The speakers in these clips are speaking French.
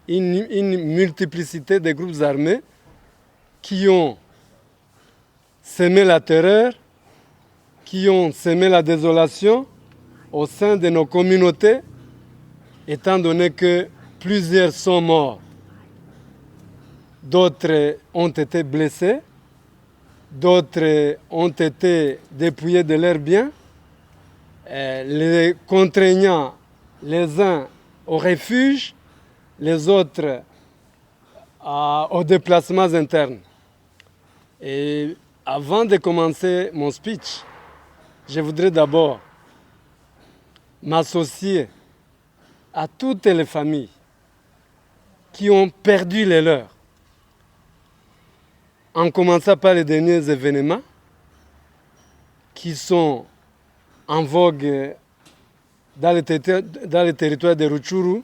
une multiplicité de groupes armés qui ont semé la terreur, qui ont semé la désolation au sein de nos communautés, étant donné que plusieurs sont morts, d'autres ont été blessés, d'autres ont été dépouillés de leurs biens, les contraignant les uns au refuge, les autres aux déplacements internes. Et avant de commencer mon speech, je voudrais d'abord m'associer à toutes les familles qui ont perdu les leurs, en commençant par les derniers événements qui sont en vogue dans le territoire de Rutshuru,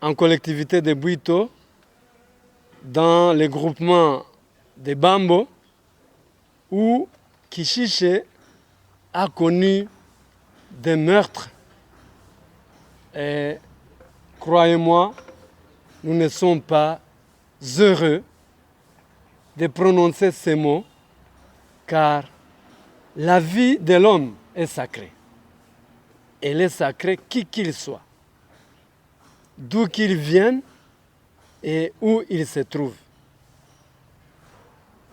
en collectivité de Bwito, dans les groupements de Bambo, où Kishiche a connu des meurtres. Et croyez-moi, nous ne sommes pas heureux de prononcer ces mots, car la vie de l'homme est sacrée. Elle est sacrée qui qu'il soit, d'où qu'il vienne et où il se trouve.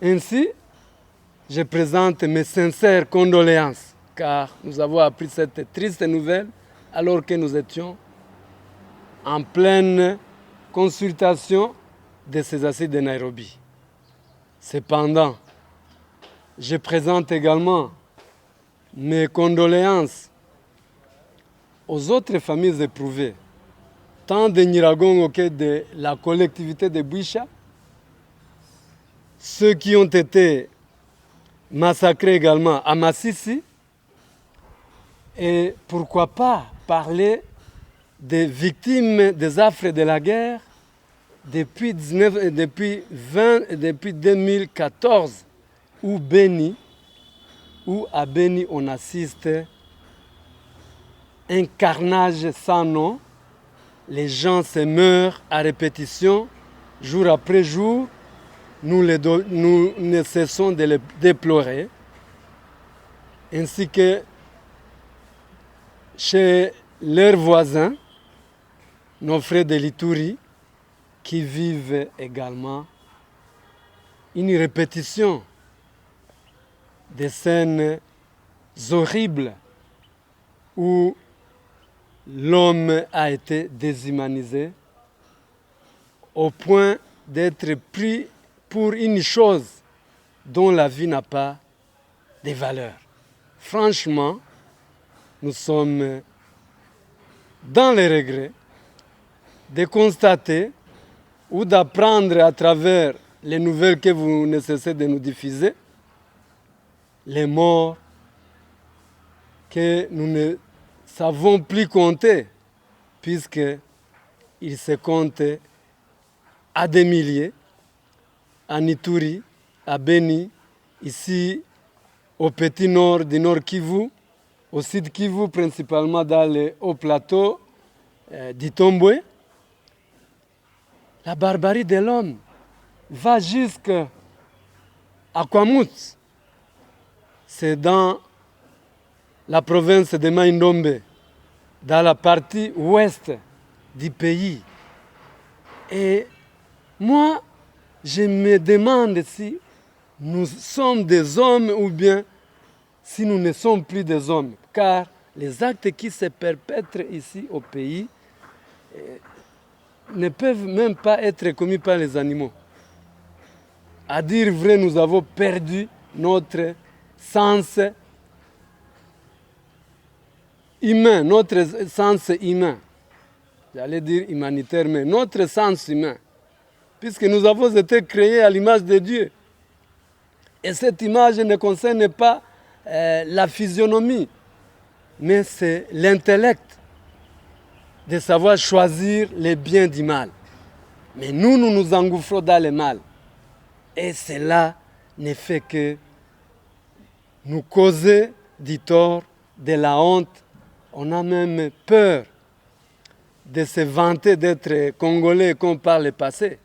Ainsi, je présente mes sincères condoléances, car nous avons appris cette triste nouvelle alors que nous étions en pleine consultation de ces assises de Nairobi. Cependant, je présente également mes condoléances aux autres familles éprouvées, tant de Nyiragongo que de la collectivité de Bwisha, ceux qui ont été massacrés également à Massissi, et pourquoi pas parler des victimes des affres de la guerre depuis 2014, où à Beni on assiste un carnage sans nom. Les gens se meurent à répétition, jour après jour. Nous ne cessons de les déplorer, ainsi que chez leurs voisins, nos frères de l'Ituri, qui vivent également une répétition des scènes horribles où l'homme a été déshumanisé au point d'être pris pour une chose dont la vie n'a pas de valeur. Franchement, nous sommes dans les regrets de constater ou d'apprendre à travers les nouvelles que vous ne cessez de nous diffuser, les morts que nous ne savons plus compter, puisqu'ils se comptent à des milliers, à Ituri, à Beni, ici au petit nord du Nord Kivu, au Sud Kivu, principalement dans le haut plateau d'Itombwe. La barbarie de l'homme va jusqu'à Kwamut. C'est dans la province de Mai-Ndombe, dans la partie ouest du pays. Et moi, je me demande si nous sommes des hommes ou bien si nous ne sommes plus des hommes. Car les actes qui se perpètrent ici au pays ne peuvent même pas être commis par les animaux. À dire vrai, nous avons perdu notre sens humain, j'allais dire humanitaire, mais notre sens humain, puisque nous avons été créés à l'image de Dieu. Et cette image ne concerne pas la physionomie, mais c'est l'intellect de savoir choisir le bien du mal. Mais nous nous engouffrons dans le mal. Et cela ne fait que nous causer du tort, de la honte. On a même peur de se vanter d'être Congolais comme par le passé.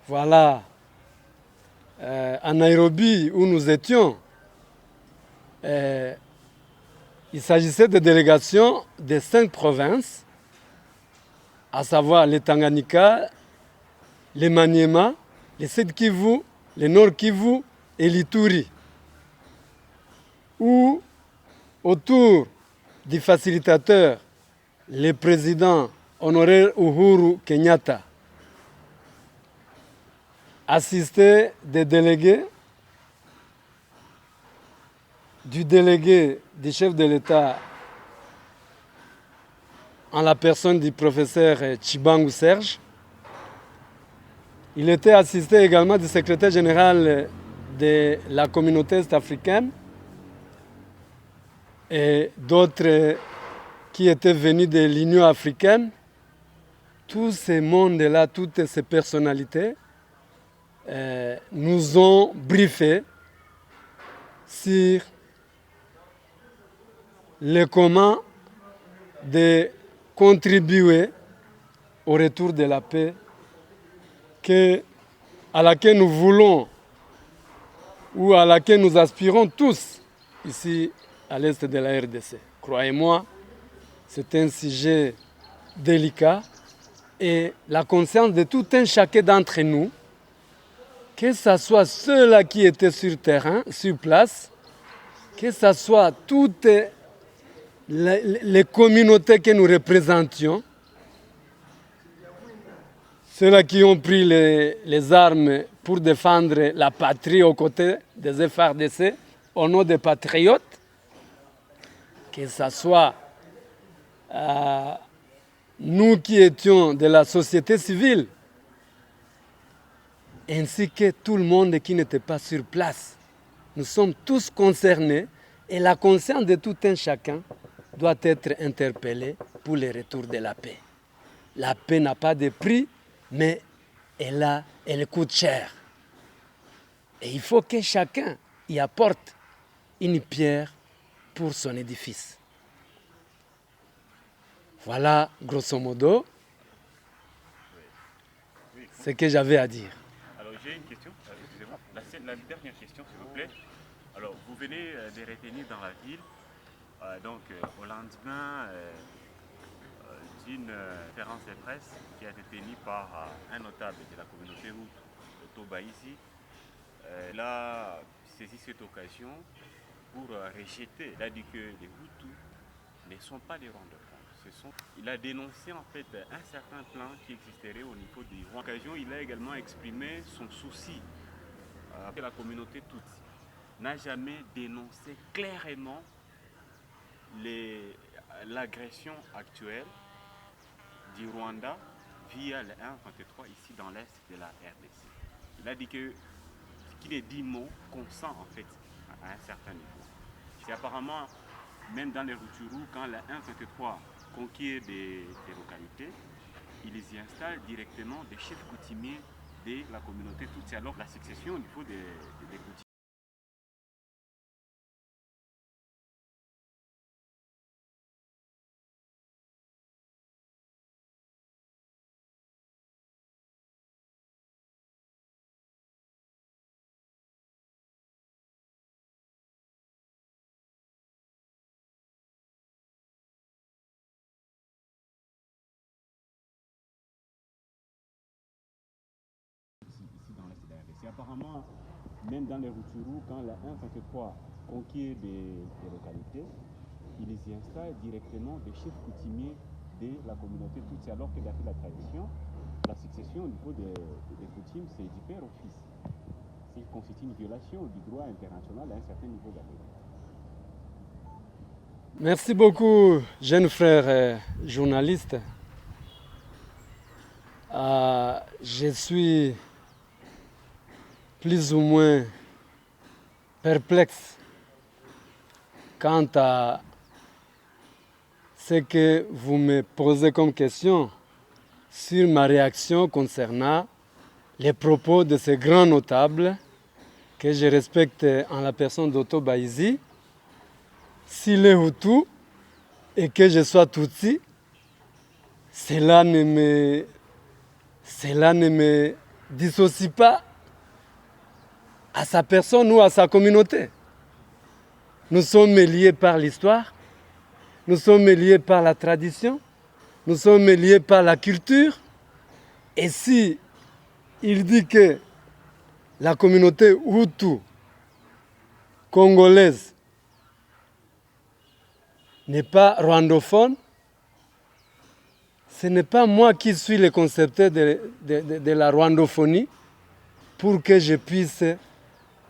Voilà, à Nairobi où nous étions, il s'agissait de délégations de 5 provinces, à savoir le Tanganyika, le Maniema, le Sud Kivu, le Nord Kivu et l'Ituri, où autour du facilitateur, le président honoraire Uhuru Kenyatta, assistaient des délégués, du délégué du chef de l'État en la personne du professeur Tshibangou Serge. Il était assisté également du secrétaire général de la communauté est-africaine et d'autres qui étaient venus de l'Union africaine. Tous ces mondes-là, toutes ces personnalités nous ont briefé sur le comment de contribuer au retour de la paix à laquelle nous voulons ou à laquelle nous aspirons tous ici à l'est de la RDC. Croyez-moi, c'est un sujet délicat et la conscience de tout un chacun d'entre nous, que ce soit ceux-là qui étaient sur terrain, sur place, que ce soit toutes les communautés que nous représentions, ceux-là qui ont pris les armes pour défendre la patrie aux côtés des FARDC, au nom des patriotes, que ce soit nous qui étions de la société civile, ainsi que tout le monde qui n'était pas sur place. Nous sommes tous concernés et la conscience de tout un chacun doit être interpellée pour le retour de la paix. La paix n'a pas de prix, mais elle coûte cher. Et il faut que chacun y apporte une pierre pour son édifice. Voilà, grosso modo, ce que j'avais à dire. Alors j'ai une question, excusez-moi, la dernière question s'il vous plaît. Alors vous venez de retenir dans la ville, donc au lendemain d'une conférence de presse qui a été tenue par un notable de la communauté Hutu, Toba ici. Il a saisi cette occasion pour rejeter, il a dit que les Hutus ne sont pas des Rwandais. Il a dénoncé en fait un certain plan qui existerait au niveau du Rwanda. À l'occasion, il a également exprimé son souci que la communauté Tutsi n'a jamais dénoncé clairement l'agression actuelle du Rwanda via le 1-23 ici dans l'est de la RDC. Il a dit que les 10 mots consent en fait à un certain niveau. C'est apparemment, même dans les Rutshuru, quand le 1-23 conquiert des localités, ils y installent directement des chefs coutumiers de la communauté Tutsi. Alors la succession au niveau des coutumiers. C'est apparemment, même dans les Rutshuru, quand le 1-23 conquiert des localités, ils y installent directement des chefs coutumiers de la communauté Tutsi, alors que d'après la tradition, la succession au niveau des coutumes, c'est du père au fils. Ce qui constitue une violation du droit international à un certain niveau d'abord. Merci beaucoup, jeune frère journaliste. Je suis plus ou moins perplexe quant à ce que vous me posez comme question sur ma réaction concernant les propos de ces grands notables que je respecte en la personne d'Otto Baïzi, si les Hutus et que je sois Tutsi, cela ne me dissocie pas à sa personne ou à sa communauté. Nous sommes liés par l'histoire, nous sommes liés par la tradition, nous sommes liés par la culture. Et si il dit que la communauté Hutu congolaise n'est pas rwandophone, ce n'est pas moi qui suis le concepteur de la rwandophonie pour que je puisse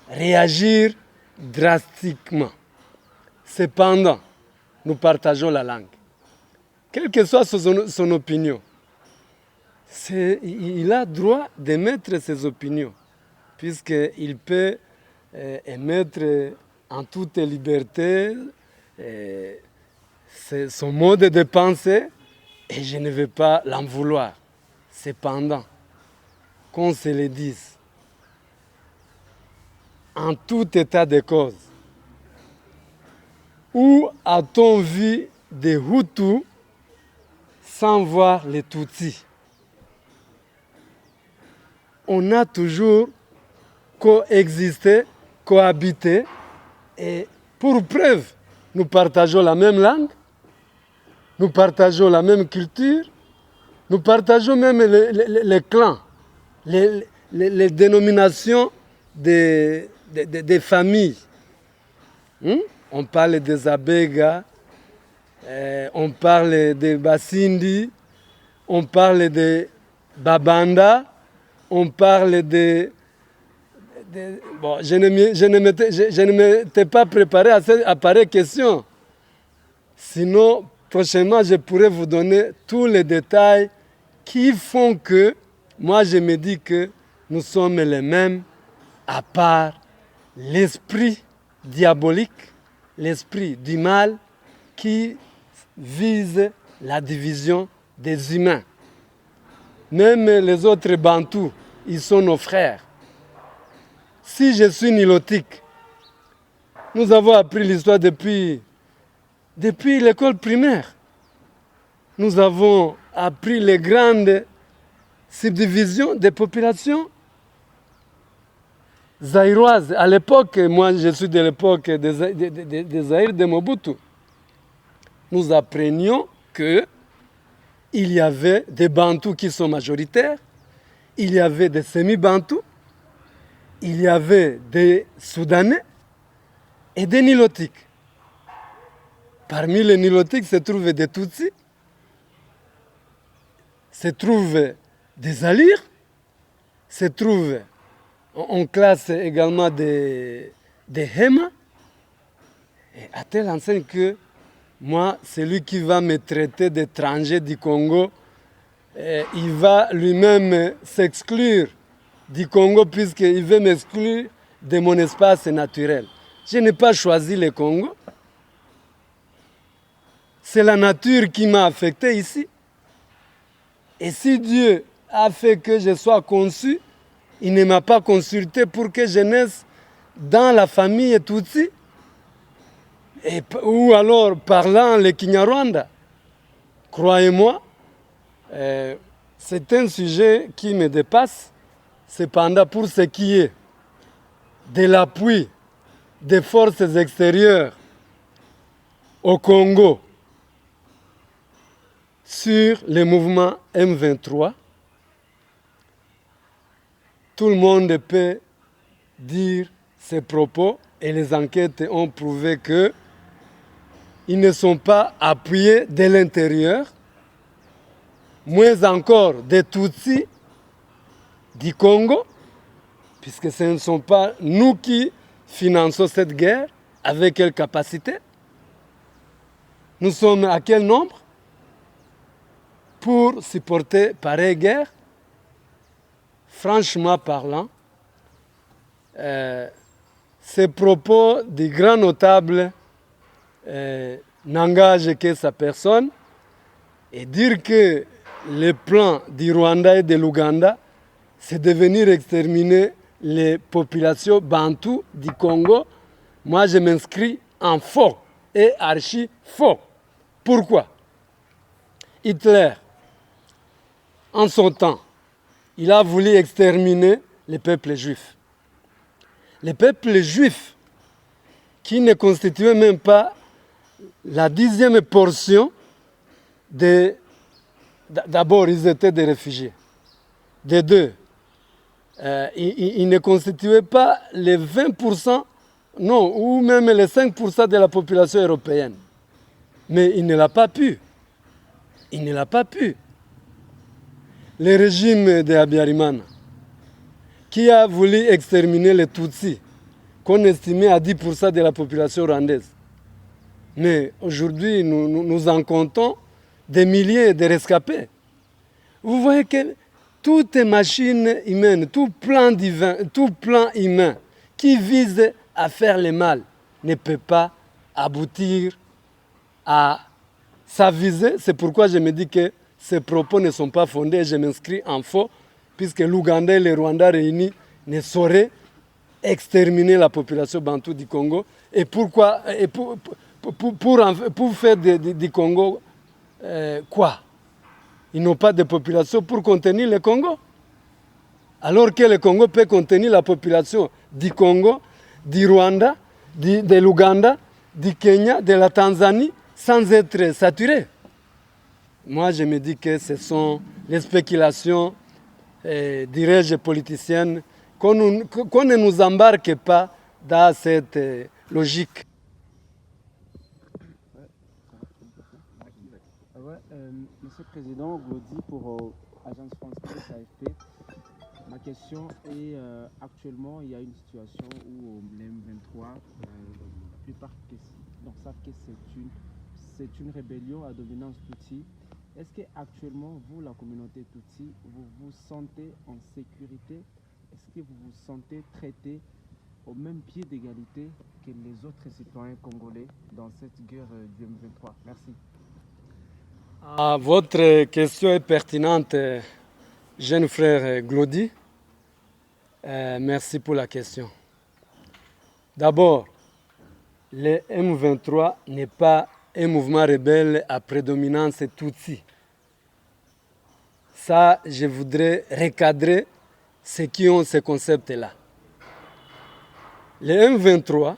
réagir drastiquement. Cependant, nous partageons la langue. Quelle que soit son opinion, il a droit d'émettre ses opinions, puisqu'il peut émettre en toute liberté son mode de pensée, et je ne vais pas l'en vouloir. Cependant, qu'on se le dise, en tout état de cause, où a-t-on vu des Hutus sans voir les Tutsis? On a toujours coexisté, cohabité, et pour preuve, nous partageons la même langue, nous partageons la même culture, nous partageons même les clans, les dénominations des familles. On parle des Abega, on parle des Basindi, on parle des Babanda, on parle de... Bon, je ne m'étais pas préparé à pareille question. Sinon, prochainement, je pourrais vous donner tous les détails qui font que moi, je me dis que nous sommes les mêmes, à part l'esprit diabolique, l'esprit du mal qui vise la division des humains. Même les autres Bantous, ils sont nos frères. Si je suis nilotique, nous avons appris l'histoire depuis l'école primaire. Nous avons appris les grandes subdivisions des populations zaïroises. À l'époque, moi je suis de l'époque des Zaïre de Mobutu. Nous apprenions qu'il y avait des Bantous qui sont majoritaires, il y avait des semi-Bantous, il y avait des Soudanais et des Nilotiques. Parmi les Nilotiques se trouvaient des Tutsis, se trouvent des Alirs, se trouvent, on classe également des Hema, et à telle enseigne que moi, celui qui va me traiter d'étranger du Congo, il va lui-même s'exclure du Congo puisqu'il veut m'exclure de mon espace naturel. Je n'ai pas choisi le Congo. C'est la nature qui m'a affecté ici. Et si Dieu a fait que je sois conçu, il ne m'a pas consulté pour que je naisse dans la famille Tutsi, ou alors parlant le Kinyarwanda. Croyez-moi, c'est un sujet qui me dépasse. Cependant, pour ce qui est de l'appui des forces extérieures au Congo sur le mouvement M23, tout le monde peut dire ses propos et les enquêtes ont prouvé qu'ils ne sont pas appuyés de l'intérieur, moins encore des Tutsis du Congo, puisque ce ne sont pas nous qui finançons cette guerre, avec quelle capacité? Nous sommes à quel nombre pour supporter pareille guerre? Franchement parlant, ces propos du grand notable n'engagent que sa personne, et dire que le plan du Rwanda et de l'Ouganda, c'est de venir exterminer les populations bantoues du Congo. Moi, je m'inscris en faux et archi faux. Pourquoi? Hitler, en son temps, il a voulu exterminer les peuples juifs. Les peuples juifs, qui ne constituaient même pas la 10e portion d'abord, ils étaient des réfugiés. De deux, ils ne constituaient pas les 20%, non, ou même les 5% de la population européenne. Mais il ne l'a pas pu. Il ne l'a pas pu. Le régime de Habyarimana, qui a voulu exterminer les Tutsis, qu'on estimait à 10% de la population rwandaise. Mais aujourd'hui, nous en comptons des milliers de rescapés. Vous voyez que toute machine humaine, tout plan divin, tout plan humain qui vise à faire le mal ne peut pas aboutir à sa visée. C'est pourquoi je me dis que ces propos ne sont pas fondés et je m'inscris en faux, puisque l'Ouganda et le Rwanda réunis ne sauraient exterminer la population bantou du Congo. Et pourquoi pour faire du Congo quoi? Ils n'ont pas de population pour contenir le Congo. Alors que le Congo peut contenir la population du Congo, du Rwanda, de l'Ouganda, du Kenya, de la Tanzanie, sans être saturé. Moi, je me dis que ce sont les spéculations, dirais-je, politiciennes, qu'on ne nous embarque pas dans cette logique. Monsieur le Président, Glody pour Agence France Presse AFP. Ma question est, actuellement, il y a une situation où les M23, la plupart savent que c'est une rébellion à dominance Tutsi. Est-ce qu'actuellement, vous, la communauté Tutsi, vous vous sentez en sécurité? Est-ce que vous vous sentez traité au même pied d'égalité que les autres citoyens congolais dans cette guerre du M23? Merci. Votre question est pertinente, jeune frère Glody. Merci pour la question. D'abord, le M23 n'est pas un mouvement rebelle à prédominance Tutsi. Ça, je voudrais recadrer ceux qui ont ce concept-là. Le M23,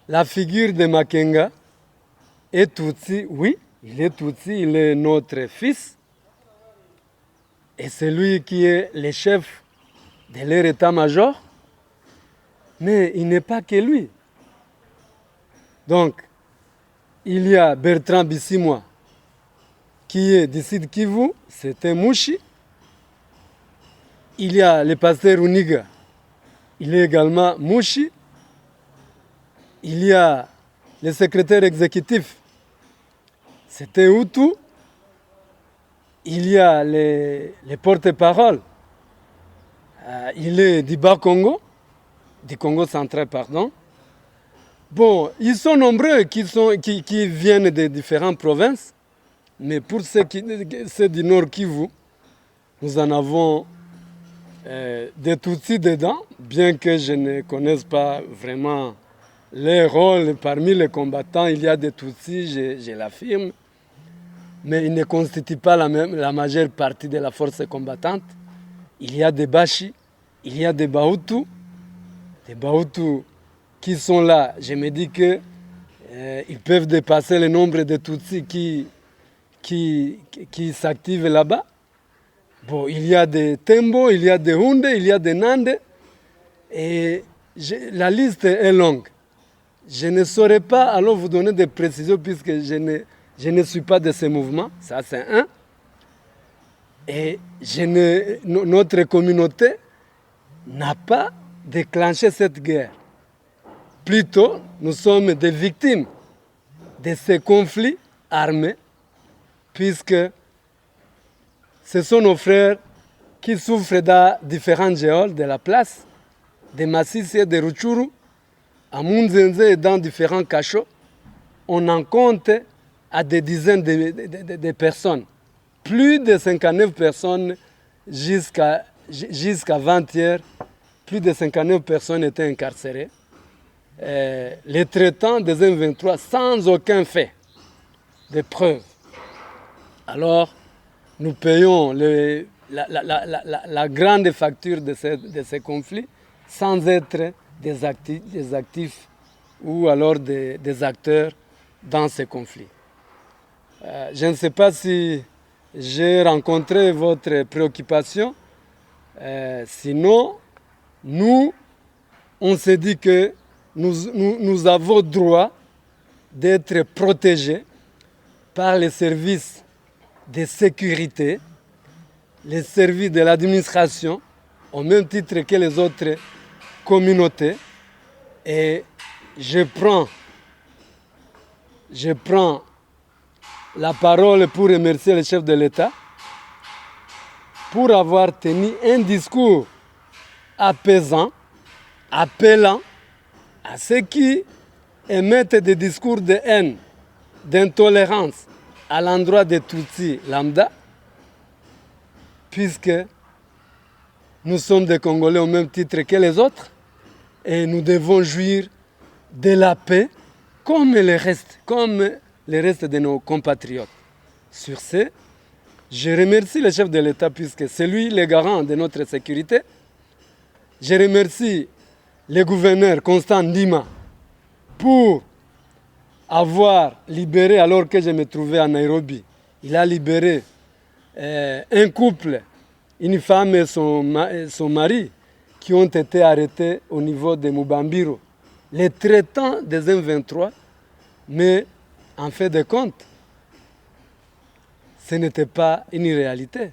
la figure de Makenga, est Tutsi, oui, il est Tutsi, il est notre fils. Et c'est lui qui est le chef de leur état-major. Mais il n'est pas que lui. Donc, il y a Bertrand Bissimois, qui est du Sud Kivu, c'est un Mouchi. Il y a le pasteur Uniga, il est également Mouchi. Il y a le secrétaire exécutif, c'est un Hutu. Il y a les porte-parole, il est du Bas-Congo, du Congo central, pardon. Bon, ils sont nombreux qui viennent de différentes provinces, mais pour ceux du Nord Kivu, nous en avons des Tutsis dedans, bien que je ne connaisse pas vraiment les rôles. Parmi les combattants, il y a des Tutsis, je l'affirme, mais ils ne constituent pas la majeure partie de la force combattante. Il y a des Bashi, il y a des Bahutu qui sont là. Je me dis que ils peuvent dépasser le nombre de Tutsis qui s'activent là-bas. Bon, il y a des Tembo, il y a des Hunde, il y a des Nande, et la liste est longue. Je ne saurais pas alors vous donner des précisions puisque je ne suis pas de ce mouvement, ça c'est un. Et notre communauté n'a pas déclenché cette guerre. Plutôt, nous sommes des victimes de ces conflits armés, puisque ce sont nos frères qui souffrent dans différentes géoles de la place, de Massissi et de Rutshuru, à Munzenze et dans différents cachots. On en compte à des dizaines de personnes. Plus de 59 personnes jusqu'à avant-hier, plus de 59 personnes étaient incarcérées. les traitants des M23 sans aucun fait de preuve. Alors, nous payons la grande facture de ces conflits sans être des actifs ou alors des acteurs dans ces conflits. Je ne sais pas si j'ai rencontré votre préoccupation. Sinon, nous, on s'est dit que nous avons droit d'être protégés par les services de sécurité, les services de l'administration, au même titre que les autres communautés. Et je prends la parole pour remercier le chef de l'État pour avoir tenu un discours apaisant, appelant à ceux qui émettent des discours de haine, d'intolérance à l'endroit des Tutsis lambda, puisque nous sommes des Congolais au même titre que les autres et nous devons jouir de la paix comme le reste de nos compatriotes. Sur ce, je remercie le chef de l'État puisque c'est lui le garant de notre sécurité. Je remercie le gouverneur Constant Ndima pour avoir libéré, alors que je me trouvais à Nairobi, il a libéré un couple, une femme et son mari, qui ont été arrêtés au niveau de Mubambiro, les traitants des M23, mais en fait de compte, ce n'était pas une réalité.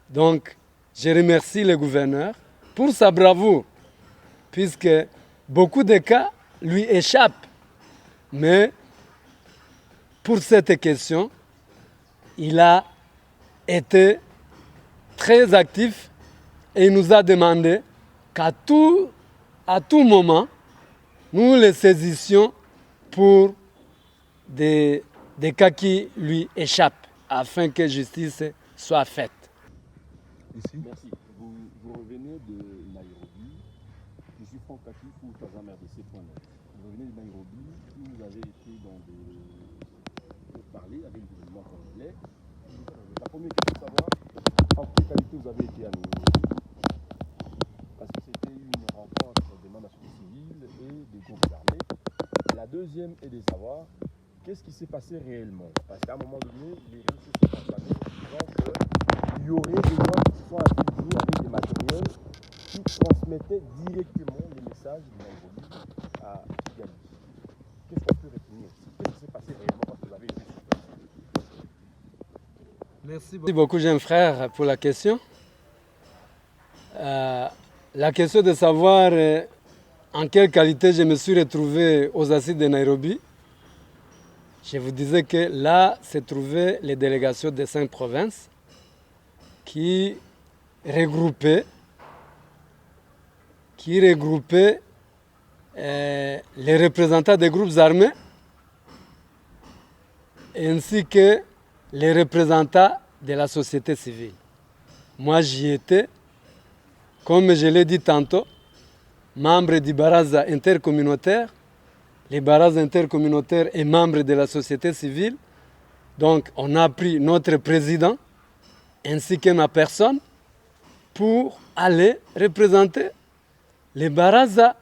Donc, je remercie le gouverneur pour sa bravoure, puisque beaucoup de cas lui échappent. Mais pour cette question, il a été très actif et il nous a demandé qu'à tout moment, nous les saisissions pour des cas qui lui échappent, afin que justice soit faite. Ici. Merci. Vous revenez de Nairobi. Je suis Franck Katif pour Kazam RDC.net. Vous revenez de Nairobi où vous avez été dans pour parler avec le gouvernement congolais. La première question, savoir en quelle qualité vous avez été à Nairobi. Parce que c'était une rencontre des membres de la société civile et des groupes armés. La deuxième est de savoir qu'est-ce qui s'est passé réellement. Parce qu'à un moment donné, les réseaux sociaux sont enflammés, disant qu'il y aurait des gens qui sont affiliés avec des matériels qui transmettaient directement les messages de Nairobi à Kigali. Qu'est-ce qu'on peut retenir ici? Qu'est-ce qui s'est passé réellement parce que vous avez été sur place? Merci beaucoup, jeune frère, pour la question. La question de savoir en quelle qualité je me suis retrouvé aux assises de Nairobi. Je vous disais que là se trouvaient les délégations des 5 provinces qui regroupaient les représentants des groupes armés ainsi que les représentants de la société civile. Moi, j'y étais, comme je l'ai dit tantôt, membre du Baraza intercommunautaire. Les Baraza intercommunautaires et membres de la société civile. Donc, on a pris notre président ainsi que ma personne pour aller représenter les Baraza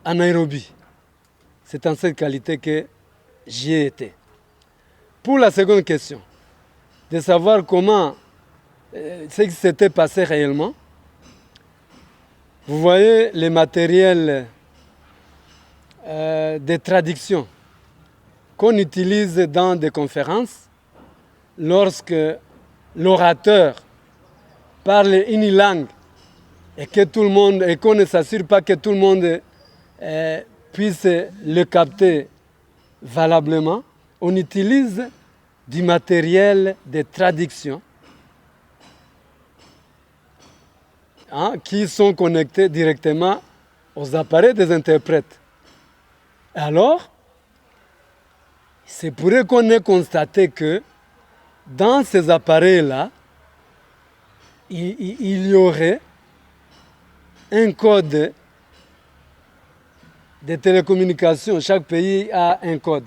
à Nairobi. C'est en cette qualité que j'y ai été. Pour la seconde question, de savoir comment ce qui s'était passé réellement, vous voyez les matériels de traduction qu'on utilise dans des conférences lorsque l'orateur parle une langue et qu'on ne s'assure pas que tout le monde puisse le capter valablement, on utilise du matériel de traduction qui sont connectés directement aux appareils des interprètes. Alors, c'est pour qu'on ait constaté que dans ces appareils-là, il y aurait un code des télécommunications. Chaque pays a un code.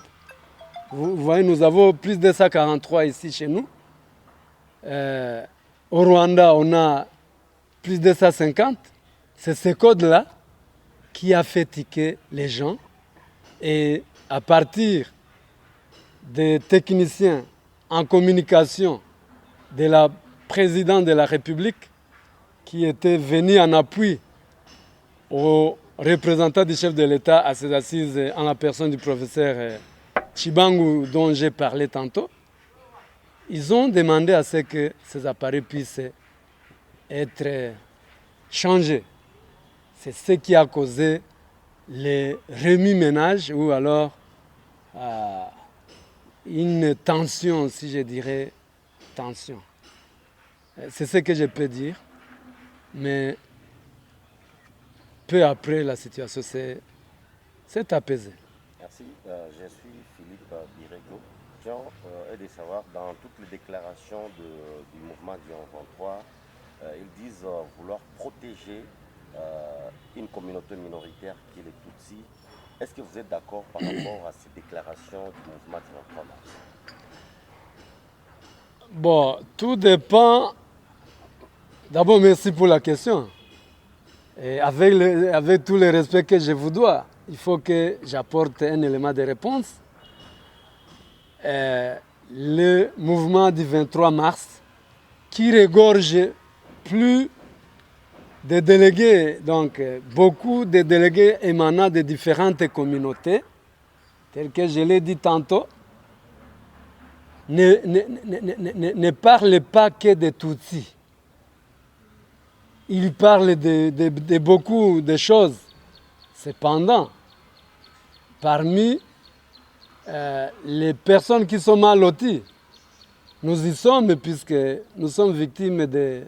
Vous voyez, nous avons plus de 143 ici chez nous. Au Rwanda, on a plus de 150. C'est ce code-là qui a fait tiquer les gens. Et à partir des techniciens en communication de la présidente de la République qui était venu en appui aux représentants du chef de l'État à ses assises en la personne du professeur Chibangu dont j'ai parlé tantôt, ils ont demandé à ce que ces appareils puissent être changés. C'est ce qui a causé les remue-ménages ou alors une tension, si je dirais, tension. C'est ce que je peux dire, mais peu après, la situation s'est apaisée. Merci. Je suis Philippe Birego. Et de savoir, dans toutes les déclarations du mouvement du 23, ils disent vouloir protéger une communauté minoritaire qui est les Tutsis. Est-ce que vous êtes d'accord par rapport à ces déclarations du mouvement du 23 mars? Bon, tout dépend. D'abord, merci pour la question. Et avec tout le respect que je vous dois, il faut que j'apporte un élément de réponse. Le mouvement du 23 mars, qui regorge plus de délégués, donc beaucoup de délégués émanant de différentes communautés, tel que je l'ai dit tantôt, ne parle pas que de Tutsis. Il parle de beaucoup de choses. Cependant, parmi les personnes qui sont mal loties, nous y sommes puisque nous sommes victimes de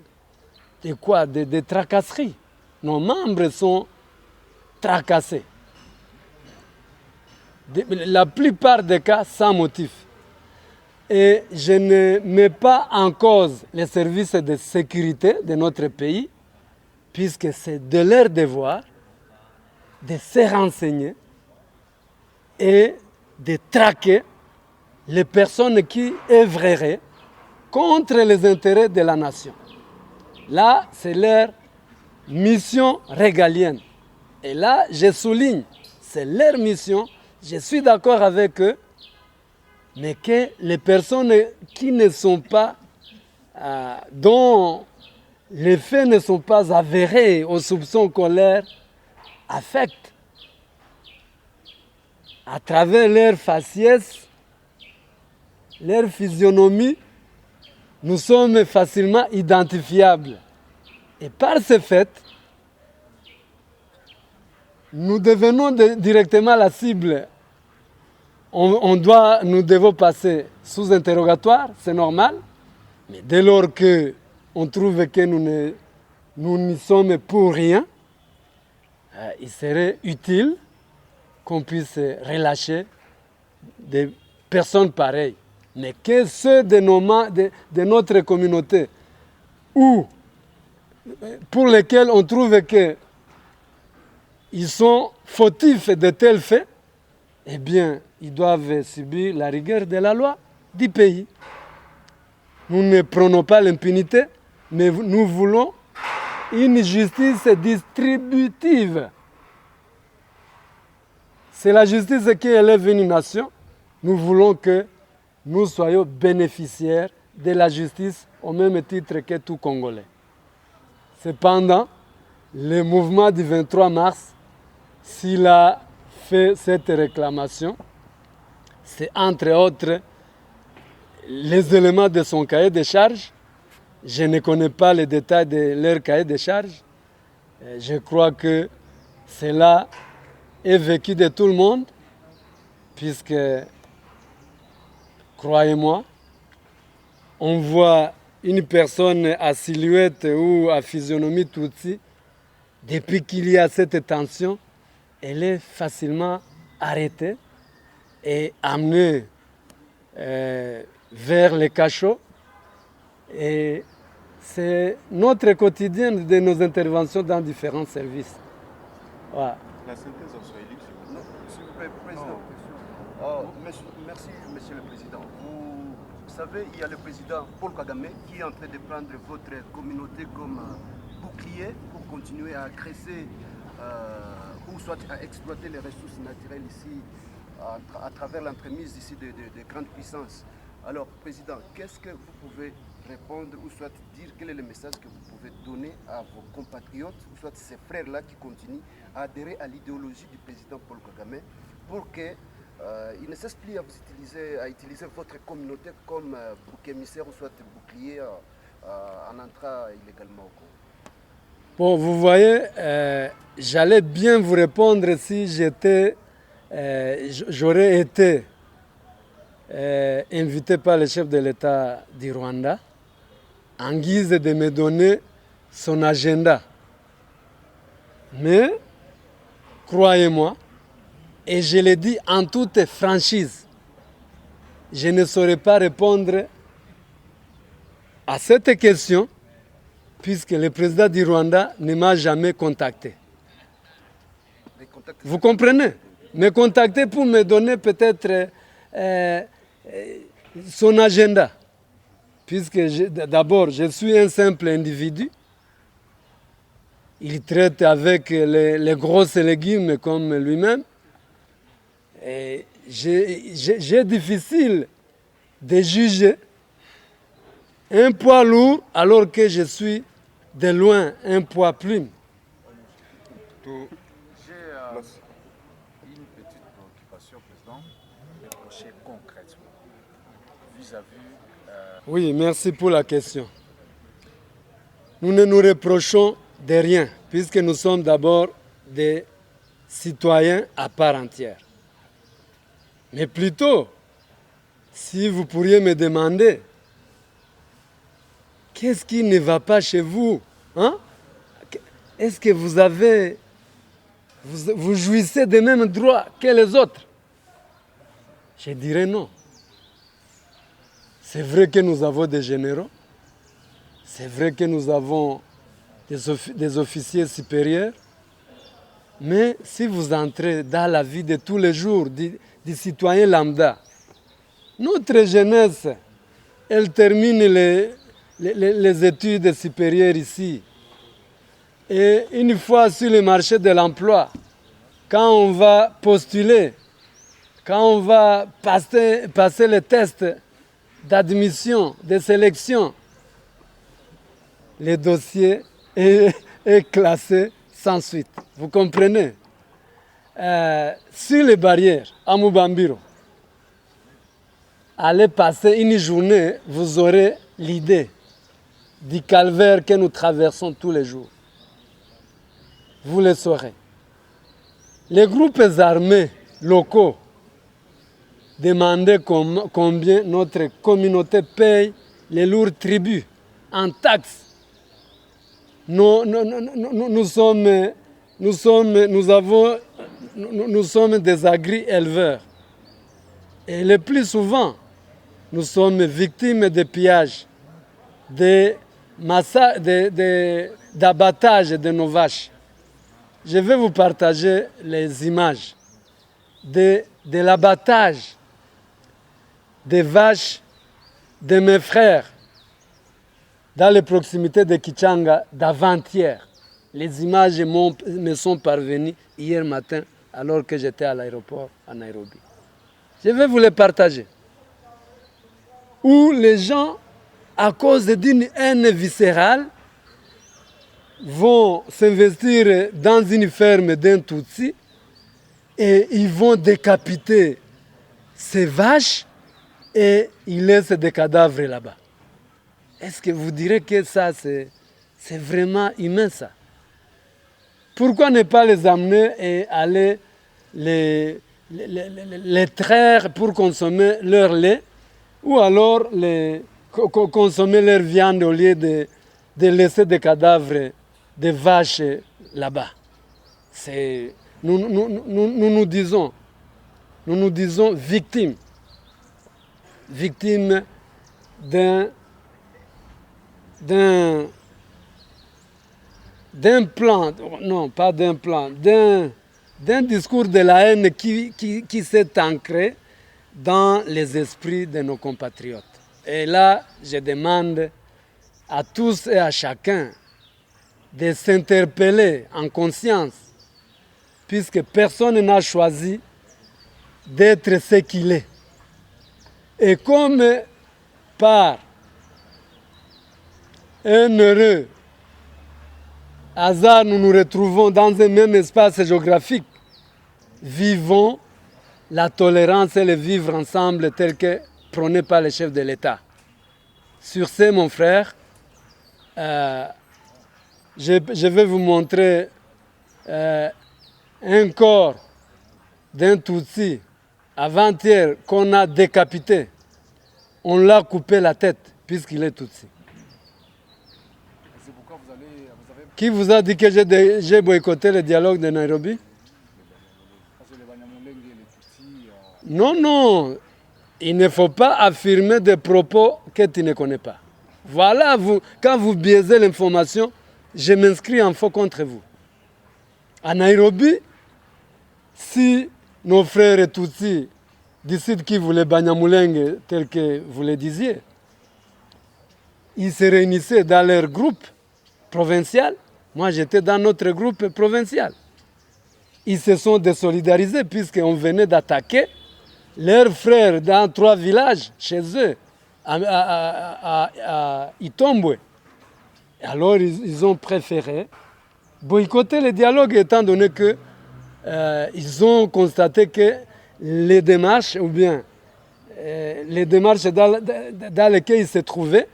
quoi? De tracasseries. Nos membres sont tracassés. La plupart des cas sans motif. Et je ne mets pas en cause les services de sécurité de notre pays, puisque c'est de leur devoir de se renseigner et de traquer les personnes qui œuvreraient contre les intérêts de la nation. Là, c'est leur mission régalienne. Et là, je souligne, c'est leur mission, je suis d'accord avec eux, mais que les personnes qui ne sont pas, dont les faits ne sont pas avérés aux soupçons qu'on leur affecte, à travers leur faciès, leur physionomie, nous sommes facilement identifiables. Et par ce fait, nous devenons directement la cible. Nous devons passer sous interrogatoire, c'est normal, mais dès lors qu'on trouve que nous n'y sommes pour rien, il serait utile qu'on puisse relâcher des personnes pareilles. Mais que ceux de notre communauté ou pour lesquels on trouve qu'ils sont fautifs de tels faits, eh bien, ils doivent subir la rigueur de la loi du pays. Nous ne prenons pas l'impunité, mais nous voulons une justice distributive. C'est la justice qui élève une nation. Nous voulons que nous soyons bénéficiaires de la justice au même titre que tout Congolais. Cependant, le mouvement du 23 mars, s'il a fait cette réclamation, c'est entre autres les éléments de son cahier de charges. Je ne connais pas les détails de leur cahier de charges. Je crois que cela est vécu de tout le monde, puisque, croyez-moi, on voit une personne à silhouette ou à physionomie tutsi, depuis qu'il y a cette tension, elle est facilement arrêtée et amenée vers les cachots. Et c'est notre quotidien de nos interventions dans différents services. Voilà. La synthèse en swahili, s'il vous Merci, Monsieur le Président. Vous savez, il y a le président Paul Kagame qui est en train de prendre votre communauté comme bouclier pour continuer à agresser ou soit à exploiter les ressources naturelles ici à travers l'entremise ici de grandes puissances. Alors, Président, qu'est-ce que vous pouvez répondre ou soit dire quel est le message que vous pouvez donner à vos compatriotes ou soit ces frères-là qui continuent à adhérer à l'idéologie du président Paul Kagame pour qu'ils ne cessent plus à utiliser votre communauté comme bouc émissaire ou soit bouclier en entrant illégalement au Congo? Bon, vous voyez, j'allais bien vous répondre si j'aurais été invité par le chef de l'État du Rwanda en guise de me donner son agenda. Mais, croyez-moi, et je le dis en toute franchise, je ne saurais pas répondre à cette question puisque le président du Rwanda ne m'a jamais contacté. Vous comprenez? Me contacter pour me donner peut-être son agenda. Puisque d'abord, je suis un simple individu. Il traite avec les grosses légumes comme lui-même. Et j'ai difficile de juger un poids lourd alors que je suis de loin un poids plume. J'ai une petite préoccupation, Président, reprocher concrètement vis-à-vis... Oui, merci pour la question. Nous ne nous reprochons de rien, puisque nous sommes d'abord des citoyens à part entière. Mais plutôt, si vous pourriez me demander, qu'est-ce qui ne va pas chez vous, hein? Est-ce que vous jouissez des mêmes droits que les autres? Je dirais non. C'est vrai que nous avons des généraux, c'est vrai que nous avons des officiers supérieurs, mais si vous entrez dans la vie de tous les jours du citoyen lambda, notre jeunesse, elle termine les études supérieures ici. Et une fois sur le marché de l'emploi, quand on va postuler, quand on va passer les tests d'admission, de sélection, le dossier est classé sans suite. Vous comprenez? Sur les barrières, à Mubambiro, allez passer une journée, vous aurez l'idée du calvaire que nous traversons tous les jours. Vous le saurez. Les groupes armés locaux demandaient combien notre communauté paye les lourds tributs en taxes. Nous sommes des agri-éleveurs. Et le plus souvent, nous sommes victimes de pillages, d'abattage de nos vaches. Je vais vous partager les images de l'abattage des vaches de mes frères dans les proximités de Kichanga d'avant-hier. Les images me sont parvenues hier matin alors que j'étais à l'aéroport à Nairobi. Je vais vous les partager. Où les gens, à cause d'une haine viscérale, vont s'investir dans une ferme d'un Tutsi et ils vont décapiter ces vaches et ils laissent des cadavres là-bas. Est-ce que vous direz que ça, c'est vraiment humain, ça? Pourquoi ne pas les amener et aller les traire pour consommer leur lait ou alors consommer leur viande au lieu de laisser des cadavres de vaches là-bas? Nous nous disons victimes d'un plan, non pas d'un plan, d'un discours de la haine qui s'est ancré dans les esprits de nos compatriotes. Et là, je demande à tous et à chacun de s'interpeller en conscience, puisque personne n'a choisi d'être ce qu'il est. Et comme par un heureux hasard, nous nous retrouvons dans un même espace géographique, vivons la tolérance et le vivre ensemble tel que prôné par le chef de l'État. Sur ce, mon frère, je vais vous montrer un corps d'un Tutsi avant-hier qu'on a décapité. On l'a coupé la tête puisqu'il est Tutsi. C'est pourquoi vous avez... Qui vous a dit que j'ai boycotté le dialogue de Nairobi? Parce que les Banyamulenge et les Tutsis... Non, non. Il ne faut pas affirmer des propos que tu ne connais pas. Voilà, quand vous biaisez l'information, je m'inscris en faux contre vous. À Nairobi, si nos frères Tutsis décident qu'ils voulaient Banyamulenge tel que vous le disiez, ils se réunissaient dans leur groupe provincial. Moi, j'étais dans notre groupe provincial. Ils se sont désolidarisés puisqu'on venait d'attaquer leurs frères dans 3 villages chez eux, à Itombwe. Alors, ils ont préféré boycotter le dialogue étant donné que ils ont constaté que les démarches, ou bien les démarches dans lesquelles ils se trouvaient,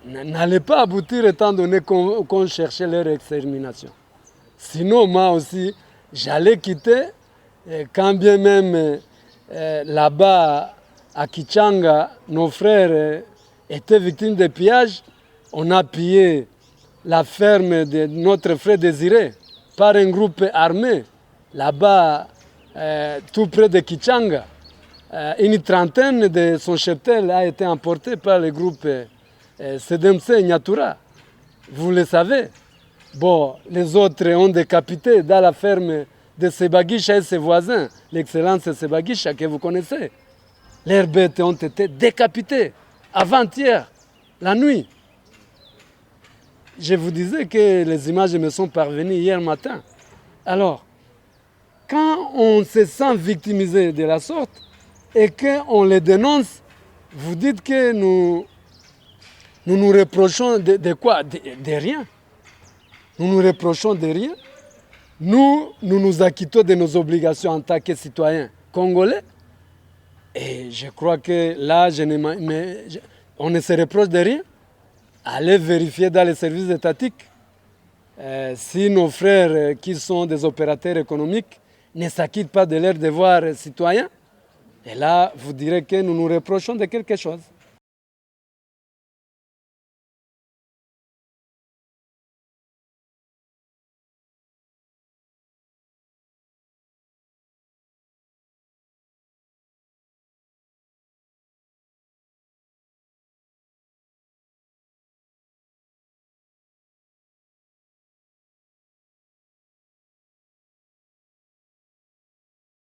n'allaient pas aboutir étant donné qu'on cherchait leur extermination. Sinon, moi aussi, j'allais quitter, quand bien même là-bas à Kichanga, nos frères étaient victimes de pillages. On a pillé la ferme de notre frère Désiré par un groupe armé, là-bas, tout près de Kichanga. Une trentaine de son cheptel a été emportée par le groupe Sedemse Nyatura. Vous le savez. Bon, les autres ont décapité dans la ferme de Sebagisha et ses voisins, l'excellence Sebagisha que vous connaissez. Leurs bêtes ont été décapitées avant-hier, la nuit. Je vous disais que les images me sont parvenues hier matin. Alors, quand on se sent victimisé de la sorte et qu'on les dénonce, vous dites que nous nous reprochons de quoi? De rien. Nous nous reprochons de rien. Nous nous acquittons de nos obligations en tant que citoyens congolais. Et je crois que là, on ne se reproche de rien. Allez vérifier dans les services étatiques si nos frères qui sont des opérateurs économiques ne s'acquittent pas de leurs devoirs citoyens. Et là, vous direz que nous nous reprochons de quelque chose.